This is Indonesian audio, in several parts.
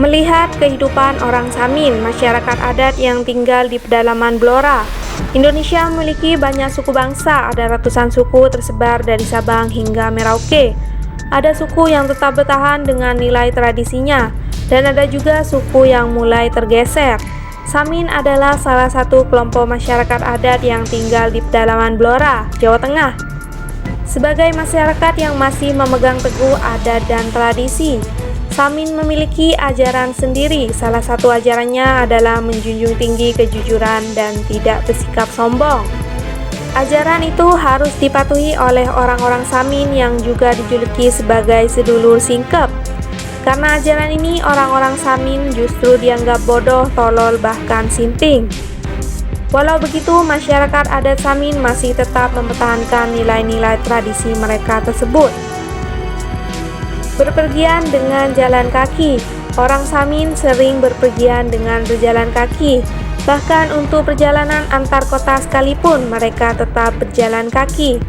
Melihat kehidupan orang Samin, masyarakat adat yang tinggal di pedalaman Blora, Indonesia memiliki banyak suku bangsa, ada ratusan suku tersebar dari Sabang hingga Merauke. Ada suku yang tetap bertahan dengan nilai tradisinya, dan ada juga suku yang mulai tergeser. Samin adalah salah satu kelompok masyarakat adat yang tinggal di pedalaman Blora, Jawa Tengah. Sebagai masyarakat yang masih memegang teguh adat dan tradisi, Samin memiliki ajaran sendiri. Salah satu ajarannya adalah menjunjung tinggi kejujuran dan tidak bersikap sombong. Ajaran itu harus dipatuhi oleh orang-orang Samin yang juga dijuluki sebagai sedulur singkep. Karena ajaran ini, orang-orang Samin justru dianggap bodoh, tolol, bahkan sinting. Walau begitu, masyarakat adat Samin masih tetap mempertahankan nilai-nilai tradisi mereka tersebut. Berpergian dengan jalan kaki. Orang Samin sering berpergian dengan berjalan kaki. Bahkan untuk perjalanan antar kota sekalipun, mereka tetap berjalan kaki.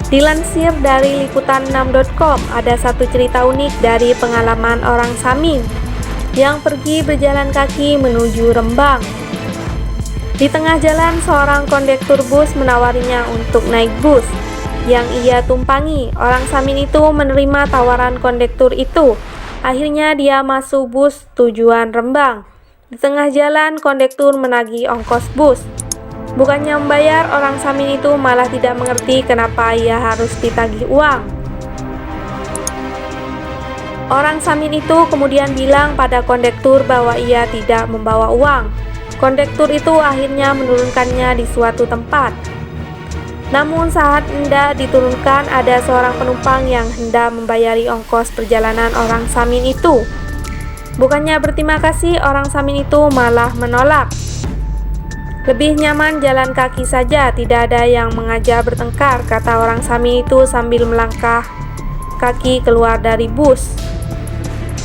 Dilansir dari liputan6.com, ada satu cerita unik dari pengalaman orang Samin yang pergi berjalan kaki menuju Rembang. Di tengah jalan, seorang kondektur bus menawarinya untuk naik bus yang ia tumpangi. Orang Samin itu menerima tawaran kondektur itu. Akhirnya dia masuk bus tujuan Rembang. Di tengah jalan, kondektur menagih ongkos bus. Bukannya membayar, orang Samin itu malah tidak mengerti kenapa ia harus ditagih uang. Orang Samin itu kemudian bilang pada kondektur bahwa ia tidak membawa uang. Kondektur itu akhirnya menurunkannya di suatu tempat. Namun saat hendak diturunkan, ada seorang penumpang yang hendak membayari ongkos perjalanan orang Samin itu. Bukannya berterima kasih, orang Samin itu malah menolak. Lebih nyaman jalan kaki saja, tidak ada yang mengajak bertengkar, kata orang Samin itu sambil melangkah kaki keluar dari bus.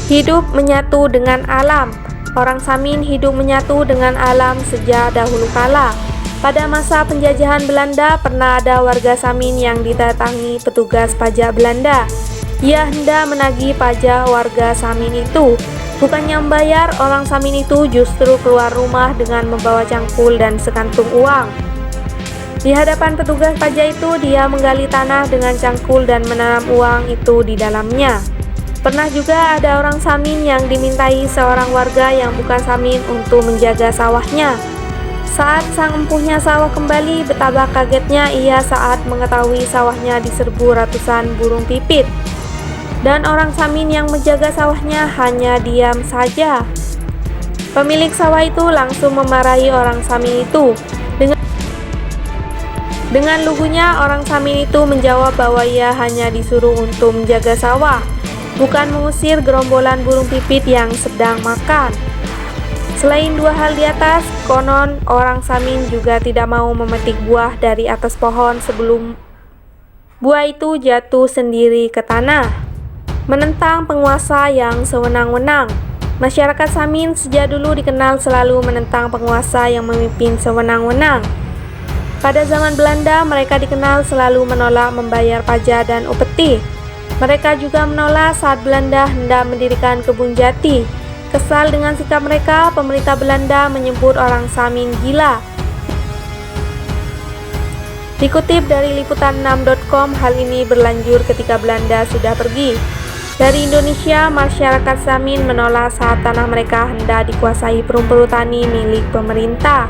Hidup menyatu dengan alam. Orang Samin hidup menyatu dengan alam sejak dahulu kala. Pada masa penjajahan Belanda, pernah ada warga Samin yang didatangi petugas pajak Belanda. Ia hendak menagih pajak warga Samin itu. Bukannya membayar, orang Samin itu justru keluar rumah dengan membawa cangkul dan sekantung uang. Di hadapan petugas pajak itu, dia menggali tanah dengan cangkul dan menanam uang itu di dalamnya. Pernah juga ada orang Samin yang dimintai seorang warga yang bukan Samin untuk menjaga sawahnya. Saat sang empunya sawah kembali, betapa kagetnya ia saat mengetahui sawahnya diserbu ratusan burung pipit. Dan orang Samin yang menjaga sawahnya hanya diam saja. Pemilik sawah itu langsung memarahi orang Samin itu. Dengan lugunya, orang Samin itu menjawab bahwa ia hanya disuruh untuk menjaga sawah, bukan mengusir gerombolan burung pipit yang sedang makan. Selain dua hal di atas, konon orang Samin juga tidak mau memetik buah dari atas pohon sebelum buah itu jatuh sendiri ke tanah. Menentang penguasa yang sewenang-wenang. Masyarakat Samin sejak dulu dikenal selalu menentang penguasa yang memimpin sewenang-wenang. Pada zaman Belanda, mereka dikenal selalu menolak membayar pajak dan upeti. Mereka juga menolak saat Belanda hendak mendirikan kebun jati. Kesal dengan sikap mereka, pemerintah Belanda menyebut orang Samin gila. Dikutip dari liputan6.com, hal ini berlanjut ketika Belanda sudah pergi. Dari Indonesia, masyarakat Samin menolak saat tanah mereka hendak dikuasai perhutani milik pemerintah.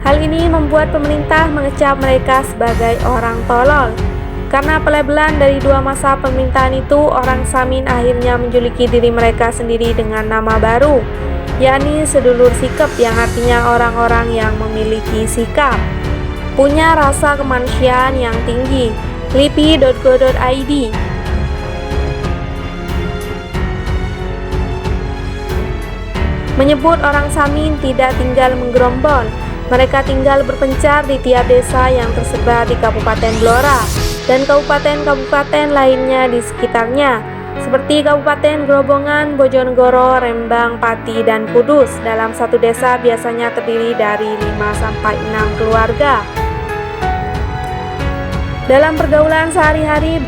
Hal ini membuat pemerintah mengecap mereka sebagai orang tolol. Karena pelabelan dari dua masa pemerintahan itu, orang Samin akhirnya menjuluki diri mereka sendiri dengan nama baru, yakni sedulur sikap, yang artinya orang-orang yang memiliki sikap, punya rasa kemanusiaan yang tinggi. lipi.go.id. Menyebut orang Samin tidak tinggal menggerombol, mereka tinggal berpencar di tiap desa yang tersebar di Kabupaten Blora dan kabupaten-kabupaten lainnya di sekitarnya, seperti Kabupaten Grobogan, Bojonegoro, Rembang, Pati, dan Kudus. Dalam satu desa biasanya terdiri dari 5-6 keluarga. Dalam pergaulan sehari-hari,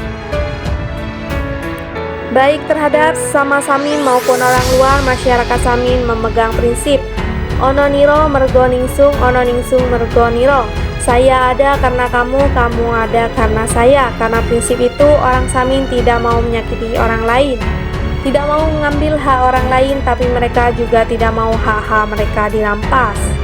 Baik terhadap sesama Samin maupun orang luar, masyarakat Samin memegang prinsip ono niro mergo ningsung, ono ningsung mergo niro. Saya ada karena kamu, kamu ada karena saya. Karena prinsip itu, orang Samin tidak mau menyakiti orang lain, tidak mau mengambil hak orang lain, tapi mereka juga tidak mau hak-hak mereka dirampas.